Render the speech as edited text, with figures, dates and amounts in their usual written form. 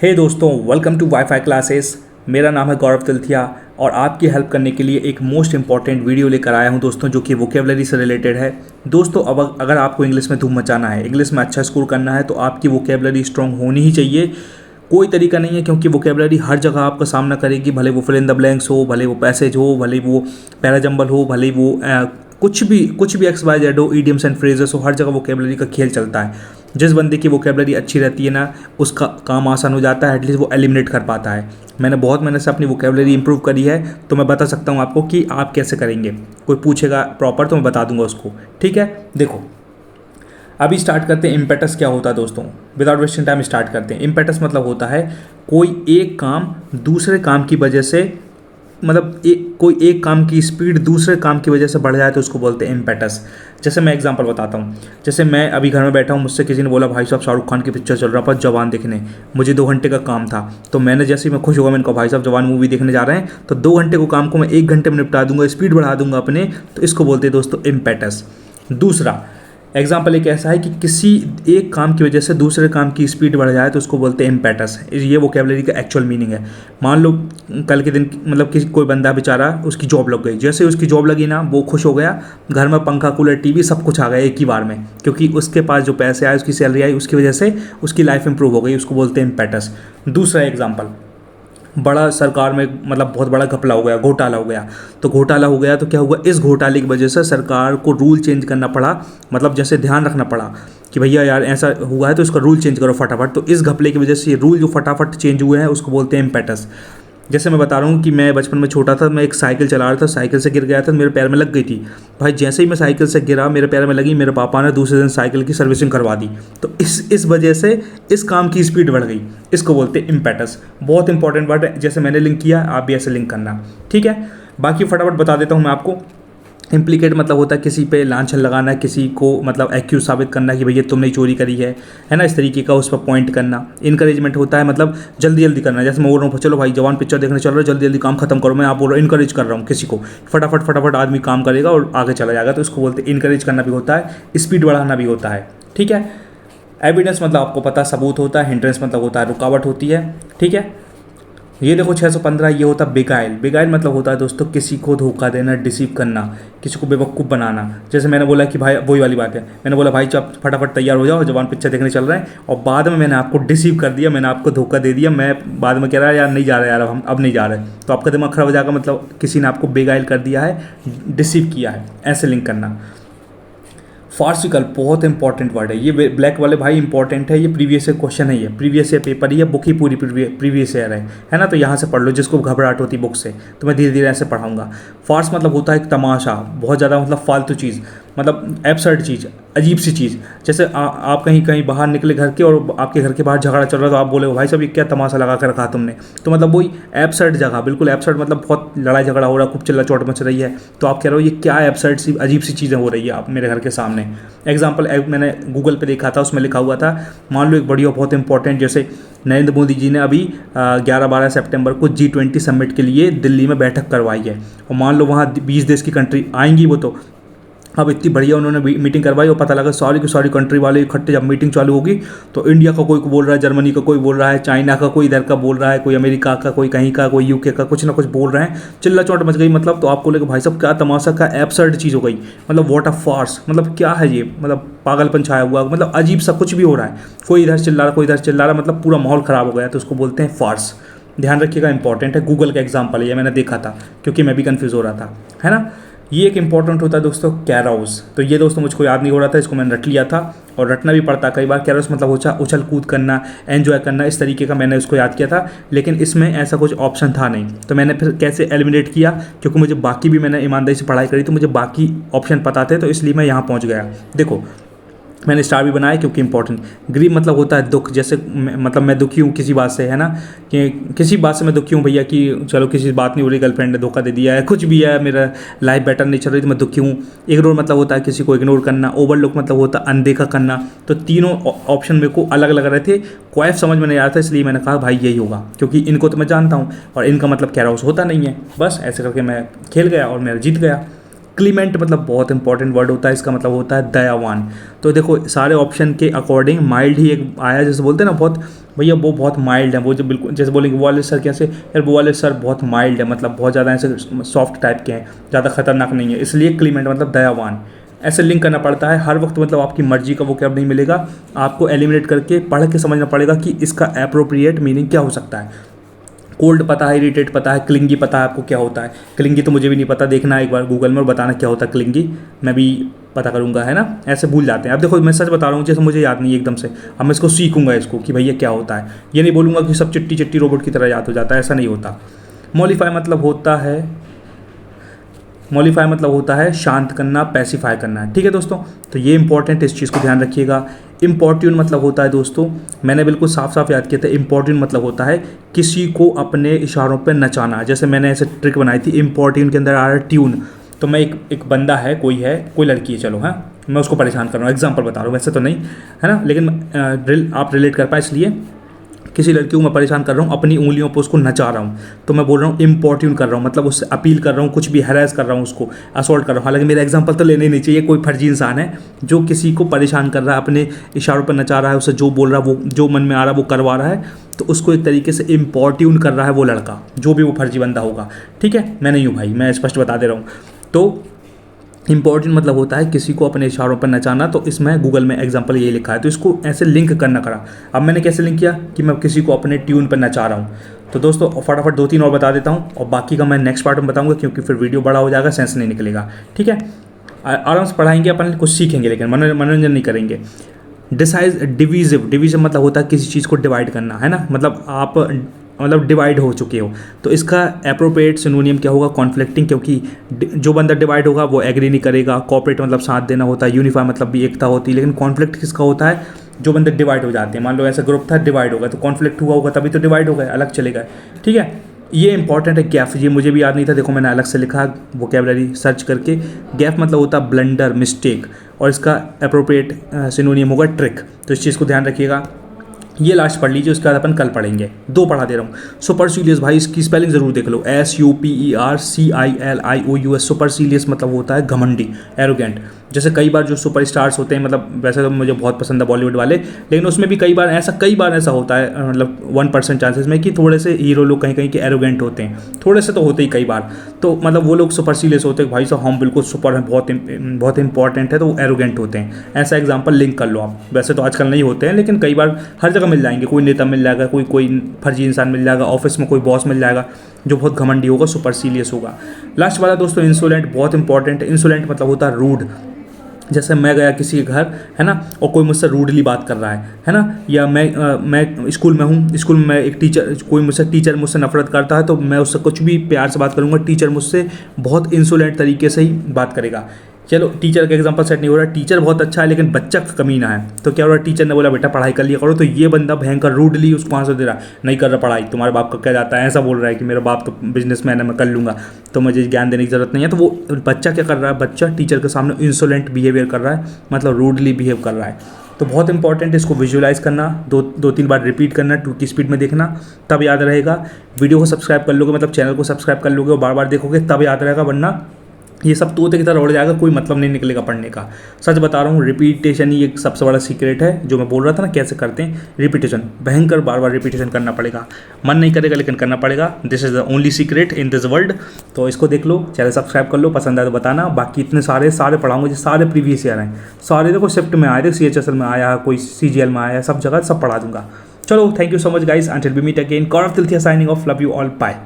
हे दोस्तों, welcome to wifi classes. मेरा नाम है गौरव तिलथिया और आपकी हेल्प करने के लिए एक मोस्ट इंपॉर्टेंट वीडियो लेकर आया हूं दोस्तों, जो कि वोकेबलरी से रिलेटेड है। दोस्तों, अब अगर आपको इंग्लिश में धूम मचाना है, इंग्लिश में अच्छा स्कोर करना है, तो आपकी वोकेबलरी स्ट्रांग होनी ही चाहिए। कोई तरीका नहीं है, क्योंकि वोकेबलरी हर जगह आपका सामना करेगी। भले वो फिल इन द ब्लैंक्स हो, भले वो पैसेज हो, भले वो पैराजम्बल हो, भले वो कुछ भी एक्स वाई जेड हो, ईडियम्स एंड फ्रेजेस हो, हर जगह वोकेबलरी का खेल चलता है। जिस बंदे की वोकेबलरी अच्छी रहती है ना, उसका काम आसान हो जाता है, एटलीस्ट वो एलिमिनेट कर पाता है। मैंने बहुत मेहनत से अपनी वोकेबलरी इंप्रूव करी है, तो मैं बता सकता हूँ आपको कि आप कैसे करेंगे। कोई पूछेगा प्रॉपर तो मैं बता दूंगा उसको। ठीक है, देखो अभी स्टार्ट करते हैं। इम्पेटस क्या होता है दोस्तों, विदाउट वेस्टिंग टाइम स्टार्ट करते हैं। इम्पेटस मतलब होता है कोई एक काम दूसरे काम की वजह से, मतलब कोई एक काम की स्पीड दूसरे काम की वजह से बढ़ जाए तो उसको बोलते हैं इम्पेटस। जैसे मैं एग्जांपल बताता हूँ। जैसे मैं अभी घर में बैठा हूँ, मुझसे किसी ने बोला भाई साहब शाहरुख खान की पिक्चर चल रहा पर जवान देखने, मुझे 2 घंटे का काम था। तो मैंने जैसे ही मैं खुश हुआ, मैंने कहा भाई साहब जवान मूवी देखने जा रहे हैं, तो 2 घंटे को काम को मैं 1 घंटे में निपटा दूंगा, स्पीड बढ़ा दूंगा अपने। तो इसको बोलते हैं दोस्तों इम्पेटस। दूसरा एग्जाम्पल एक ऐसा है कि किसी एक काम की वजह से दूसरे काम की स्पीड बढ़ जाए तो उसको बोलते हैं इम्पेटस। ये वोकेबलरी का एक्चुअल मीनिंग है। मान लो कल के दिन मतलब किसी कोई बंदा बेचारा, उसकी जॉब लग गई। जैसे उसकी जॉब लगी ना, वो खुश हो गया, घर में पंखा कूलर टीवी सब कुछ आ गया एक ही बार में, क्योंकि उसके पास जो पैसे आए, उसकी सैलरी आई, उसकी वजह से उसकी लाइफ इंप्रूव हो गई। उसको बोलते हैं इम्पेटस। दूसरा एग्जाम्पल, बड़ा सरकार में मतलब बहुत बड़ा घपला हो गया, घोटाला हो गया। तो घोटाला हो गया तो क्या हुआ, इस घोटाले की वजह से सरकार को रूल चेंज करना पड़ा। मतलब जैसे ध्यान रखना पड़ा कि भैया यार ऐसा हुआ है तो इसका रूल चेंज करो फटाफट। तो इस घपले की वजह से ये रूल जो फटाफट चेंज हुए हैं उसको बोलते हैं इम्पेटस। जैसे मैं बता रहा हूँ कि मैं बचपन में छोटा था, मैं एक साइकिल चला रहा था, साइकिल से गिर गया था, मेरे पैर में लग गई थी। भाई जैसे ही मैं साइकिल से गिरा, मेरे पैर में लगी, मेरे पापा ने दूसरे दिन साइकिल की सर्विसिंग करवा दी। तो इस वजह से इस काम की स्पीड बढ़ गई। इसको बोलते हैं इम्पेटस। बहुत इंपॉर्टेंट वर्ड है, जैसे मैंने लिंक किया आप भी ऐसे लिंक करना। ठीक है, बाकी फटाफट बता देता हूँ मैं आपको। इम्प्लीकेट मतलब होता है किसी पे लांछन लगाना, किसी को मतलब एक्यूज साबित करना कि भैया तुमने चोरी करी है ना, इस तरीके का उस पर पॉइंट करना। इनकरेजमेंट होता है मतलब जल्दी जल्दी करना। जैसे मैं बोल रहा हूँ चलो भाई जवान पिक्चर देखने चल रहा है, जल्दी जल्दी काम खत्म करो। मैं आप बोल रहा हूँ इनकरेज कर रहा हूँ किसी को, फटाफट फटाफट आदमी काम करेगा और आगे चला जाएगा। तो इसको बोलते हैं इनकरेज करना भी होता है, स्पीड बढ़ाना भी होता है। ठीक है, एविडेंस मतलब आपको पता सबूत होता है, हिंड्रेंस मतलब होता है रुकावट होती है। ठीक है, ये देखो 615 ये होता है बेगाइल। बेगाइल मतलब होता है दोस्तों किसी को धोखा देना, डिसीव करना, किसी को बेवकूफ़ बनाना। जैसे मैंने बोला कि भाई, वही वाली बात है, मैंने बोला भाई आप फटाफट तैयार हो जाओ, जवान पिक्चर देखने चल रहे हैं, और बाद में मैंने आपको डिसीव कर दिया, मैंने आपको धोखा दे दिया। मैं बाद में कह रहा है यार नहीं जा रहे यार, हम अब नहीं जा रहे, तो आपका दिमाग खराब हो जाएगा। मतलब किसी ने आपको बेगाइल कर दिया है, डिसीव किया है, ऐसे लिंक करना। फार्सिकल बहुत इंपॉर्टेंट वर्ड है ये, ब्लैक वाले भाई इंपॉर्टेंट है। ये प्रीवियस ईयर क्वेश्चन है, ये प्रीवियस ईयर पेपर ही है, बुक ही पूरी प्रीवियस ईयर है ना। तो यहाँ से पढ़ लो, जिसको घबराहट होती बुक से, तो मैं धीरे धीरे ऐसे पढ़ाऊंगा। फार्स मतलब होता है एक तमाशा, बहुत ज़्यादा मतलब फालतू चीज़, मतलब एब्सर्ड चीज़, अजीब सी चीज़। जैसे आप कहीं बाहर निकले घर के और आपके घर के बाहर झगड़ा चल रहा है, तो आप बोले भाई साहब ये क्या तमाशा लगा कर रखा तुमने। तो मतलब वही एब्सर्ड जगह, बिल्कुल एब्सर्ड, मतलब बहुत लड़ाई झगड़ा हो रहा है, खूब चिल्ला चोट मच रही है, तो आप कह रहे हो ये क्या एब्सर्ड सी अजीब सी चीज़ें हो रही है आप मेरे घर के सामने। एग्जाम्पल मैंने गूगल पे देखा था, उसमें लिखा हुआ था, मान लो एक बढ़िया बहुत इंपॉर्टेंट, जैसे नरेंद्र मोदी जी ने अभी 11-12 सितंबर को G20 समिट के लिए दिल्ली में बैठक करवाई है, और मान लो वहाँ 20 देश की कंट्री आएंगी। वो तो अब इतनी बढ़िया उन्होंने मीटिंग करवाई, और पता लगा सारी की सारी कंट्री वाले इकट्ठे जब मीटिंग चालू होगी, तो इंडिया का कोई बोल रहा है, जर्मनी का कोई बोल रहा है, चाइना का कोई इधर का बोल रहा है, कोई अमेरिका का, कोई कहीं का, कोई यूके का, कुछ ना कुछ बोल रहे हैं, चिल्ला चोट मच गई। मतलब तो आपको लगे भाई साहब क्या तमाशा, का एब्सर्ड चीज़ हो गई, मतलब व्हाट अ फार्स, मतलब क्या है ये, मतलब पागलपन छाया हुआ, मतलब अजीब सा कुछ भी हो रहा है, कोई इधर चिल्ला रहा, कोई इधर चिल्ला रहा, मतलब पूरा माहौल ख़राब हो गया। तो उसको बोलते हैं फार्स। ध्यान रखिएगा, इंपॉर्टेंट है, गूगल का एग्जाम्पल है, मैंने देखा था क्योंकि मैं भी कन्फ्यूज़ हो रहा था, है ना। ये एक इंपॉर्टेंट होता है दोस्तों कैरोस। तो ये दोस्तों मुझको याद नहीं हो रहा था, इसको मैंने रट लिया था, और रटना भी पड़ता कई बार। कैरोस मतलब उछल कूद करना, एंजॉय करना, इस तरीके का मैंने इसको याद किया था, लेकिन इसमें ऐसा कुछ ऑप्शन था नहीं। तो मैंने फिर कैसे एलिमिनेट किया, क्योंकि मुझे बाकी भी, मैंने ईमानदारी से पढ़ाई करी, तो मुझे बाकी ऑप्शन पता थे, तो इसलिए मैं यहाँ पहुँच गया। देखो मैंने स्टार भी बनाया क्योंकि इंपॉर्टेंट। ग्रीव मतलब होता है दुख, जैसे मतलब मैं दुखी हूँ किसी बात से, है ना, कि किसी बात से मैं दुखी हूँ भैया, कि चलो किसी बात नहीं हो रही, गर्लफ्रेंड ने धोखा दे दिया है, कुछ भी है, मेरा लाइफ बेटर नहीं चल रही, तो मैं दुखी हूँ। इग्नोर मतलब होता है किसी को इग्नोर करना। ओवरलुक मतलब होता है अनदेखा करना। तो तीनों ऑप्शन मेरे को अलग अलग रहे थे, क्वाइफ समझ में नहीं आ रहा था, इसलिए मैंने कहा भाई यही होगा, क्योंकि इनको तो मैं जानता हूँ और इनका मतलब कैरोस होता नहीं है। बस ऐसे करके मैं खेल गया और मैं जीत गया। क्लीमेंट मतलब बहुत इंपॉर्टेंट वर्ड होता है, इसका मतलब होता है दयावान। तो देखो सारे ऑप्शन के अकॉर्डिंग माइल्ड ही एक आया, जैसे बोलते हैं ना बहुत भैया वो बहुत माइल्ड है, वो जो बिल्कुल जैसे बोलेंगे वो वाले सर कैसे, यार वो वाले सर बहुत माइल्ड है, मतलब बहुत ज़्यादा ऐसे सॉफ्ट टाइप के हैं, ज़्यादा खतरनाक नहीं है, इसलिए क्लीमेंट मतलब दयावान। ऐसे लिंक करना पड़ता है हर वक्त, मतलब आपकी मर्जी का वो क्या नहीं मिलेगा, आपको एलिमिनेट करके पढ़ के समझना पड़ेगा कि इसका अप्रोप्रिएट मीनिंग क्या हो सकता है। कोल्ड पता है, इरिटेट पता है, क्लिंगी पता है आपको क्या होता है। क्लिंगी तो मुझे भी नहीं पता, देखना एक बार गूगल में और बताना क्या होता है क्लिंगी, मैं भी पता करूंगा, है ना। ऐसे भूल जाते हैं। अब देखो मैं सच बता रहा हूँ, जैसे मुझे याद नहीं है एकदम से, अब मैं इसको सीखूंगा इसको कि भैया क्या होता है। ये नहीं बोलूँगा कि सब चिट्टी चिट्टी रोबोट की तरह याद हो जाता है, ऐसा नहीं होता। मॉडिफाई मतलब होता है, मॉडिफाई मतलब होता है शांत करना, पैसिफाई करना, ठीक है दोस्तों। तो ये इंपॉर्टेंट, इस चीज़ को ध्यान रखिएगा। इम्पोर्ट्यून मतलब होता है दोस्तों, मैंने बिल्कुल साफ साफ याद किया था, इम्पोर्ट्यून मतलब होता है किसी को अपने इशारों पर नचाना। जैसे मैंने ऐसे ट्रिक बनाई थी, इम्पोर्ट्यून के अंदर आ रहा है ट्यून, तो मैं एक बंदा है, कोई लड़की है, चलो हाँ, मैं उसको परेशान कर रहा हूँ, एग्जाम्पल बता रहा हूँ, वैसे तो नहीं है ना, लेकिन आप रिलेट कर पाए, इसलिए किसी लड़की को मैं परेशान कर रहा हूँ, अपनी उंगलियों पर उसको नचा रहा हूँ, तो मैं बोल रहा हूँ इम्पोर्ट्यून कर रहा हूँ, मतलब उससे अपील कर रहा हूँ, कुछ भी हैरेस कर रहा हूँ, उसको असॉल्ट कर रहा हूँ। हालांकि मेरा एग्जांपल तो लेने ही नहीं चाहिए, कोई फर्जी इंसान है जो किसी को परेशान कर रहा है, अपने इशारों पर नचा रहा है, उससे जो बोल रहा है, वो जो मन में आ रहा है वो करवा रहा है, तो उसको एक तरीके से इम्पोर्ट्यून कर रहा है वो लड़का, जो भी वो फर्जी बंदा होगा, ठीक है। मैं नहीं हूँ भाई, मैं स्पष्ट बता दे रहा हूँ। तो इम्पोर्टेंट मतलब होता है किसी को अपने इशारों पर नचाना, तो इसमें गूगल में एग्जांपल ये लिखा है, तो इसको ऐसे लिंक करना करा। अब मैंने कैसे लिंक किया कि मैं किसी को अपने ट्यून पर नचा रहा हूँ। तो दोस्तों फटाफट 2-3 और बता देता हूँ, और बाकी का मैं नेक्स्ट पार्ट में बताऊँगा, क्योंकि फिर वीडियो बड़ा हो जाएगा, सेंस नहीं निकलेगा, ठीक है। आराम से पढ़ाएंगे अपन, कुछ सीखेंगे, लेकिन मनोरंजन नहीं करेंगे। डिवीजिव मतलब होता है किसी चीज़ को डिवाइड करना, है ना, मतलब आप डिवाइड हो चुके हो, तो इसका एप्रोप्रिएट सिनोनियम क्या होगा, कॉन्फ्लिक्टिंग, क्योंकि जो बंदा डिवाइड होगा वो एग्री नहीं करेगा। कोऑपरेट मतलब साथ देना होता है। यूनिफाई मतलब भी एकता होती है। लेकिन कॉन्फ्लिक्ट किसका होता है, जो बंदे डिवाइड हो जाते हैं। मान लो ऐसा ग्रुप था, डिवाइड होगा, तो कॉन्फ्लिक्ट हुआ होगा, तभी तो डिवाइड हो गए, अलग चले गए, ठीक है। ये इंपॉर्टेंट है गैफ, ये मुझे भी याद नहीं था, देखो मैंने अलग से लिखा वोकैबुलरी सर्च करके। गैफ मतलब होता है ब्लंडर, मिस्टेक, और इसका अप्रोप्रिएट सिनोनियम होगा ट्रिक। तो इस चीज़ को ध्यान रखिएगा। ये लास्ट पढ़ लीजिए, उसके बाद अपन कल पढ़ेंगे। 2 पढ़ा दे रहा हूँ। सुपरसीलियस, भाई इसकी स्पेलिंग जरूर देख लो, SUPERCILIOUS। सुपरसीलियस मतलब होता है घमंडी, एरोगेंट। जैसे कई बार जो सुपर स्टार्स होते हैं, मतलब वैसे तो मुझे बहुत पसंद है बॉलीवुड वाले, लेकिन उसमें भी कई बार ऐसा होता है, मतलब 1% चांसेस में कि थोड़े से हीरो लोग कहीं कहीं के एरोगेंट होते हैं, थोड़े से तो होते ही कई बार, तो मतलब वो लोग सुपरसीलियस होते हैं, भाई साहब हम बिल्कुल सुपर हैं, बहुत इंपॉर्टेंट है, तो वो एरोगेंट होते हैं। ऐसा एग्जाम्पल लिंक कर लो आप। वैसे तो आजकल नहीं होते हैं, लेकिन कई बार हर जगह मिल जाएंगे, कोई नेता मिल जाएगा, कोई फर्जी इंसान मिल जाएगा, ऑफिस में कोई बॉस मिल जाएगा जो बहुत घमंडी होगा, सुपरसीलियस होगा। लास्ट वाला दोस्तों इंसोलेंट, बहुत इंपॉर्टेंट है। इंसोलेंट मतलब होता है रूड। जैसे मैं गया किसी के घर, है ना, और कोई मुझसे रूडली बात कर रहा है ना, या मैं स्कूल में हूँ, स्कूल में एक टीचर मुझसे नफरत करता है, तो मैं उससे कुछ भी प्यार से बात करूँगा, टीचर मुझसे बहुत इंसोलेंट तरीके से ही बात करेगा। चलो टीचर का एग्जांपल सेट नहीं हो रहा, टीचर बहुत अच्छा है लेकिन बच्चा कमीना है, तो क्या हो रहा, टीचर ने बोला बेटा पढ़ाई कर लिया करो, तो ये बंदा भयंकर रूडली उसको आंसर दे रहा है, नहीं कर रहा पढ़ाई, तुम्हारे बाप का क्या जाता है, ऐसा बोल रहा है कि मेरा बाप तो बिजनेसमैन है, मैं कर लूँगा, तो मुझे ज्ञान देने की जरूरत नहीं है। तो वो बच्चा क्या कर रहा है, बच्चा टीचर के सामने इंसोलेंट बिहेवियर कर रहा है, मतलब रूडली बिहेव कर रहा है। तो बहुत इंपॉर्टेंट है, इसको विजुअलाइज करना, 2-3 बार रिपीट करना, 2 की स्पीड में देखना, तब याद रहेगा। वीडियो को सब्सक्राइब कर लोगे, मतलब चैनल को सब्सक्राइब कर लोगे और बार बार देखोगे, तब याद रहेगा, वरना ये सब तोते की तरह उड़ जाएगा, कोई मतलब नहीं निकलेगा पढ़ने का। सच बता रहा हूँ, रिपीटेशन ही एक सबसे बड़ा सीक्रेट है, जो मैं बोल रहा था ना कैसे करते हैं रिपीटेशन, भयंकर बार बार रिपीटेशन करना पड़ेगा, मन नहीं करेगा लेकिन करना पड़ेगा। This is the only secret in this world. तो इसको देख लो, चैनल सब्सक्राइब कर लो, पसंद आए तो बताना। बाकी इतने सारे पढ़ाऊंगे जो सारे प्रीवियस ईयर हैं, सारे देखो शिफ्ट में आए थे, CHSL में आया, कोई CGL में आया, सब जगह सब पढ़ा दूंगा। चलो thank you so much guys, until we meet again. Gaurav Tilthia signing off, love you all, bye.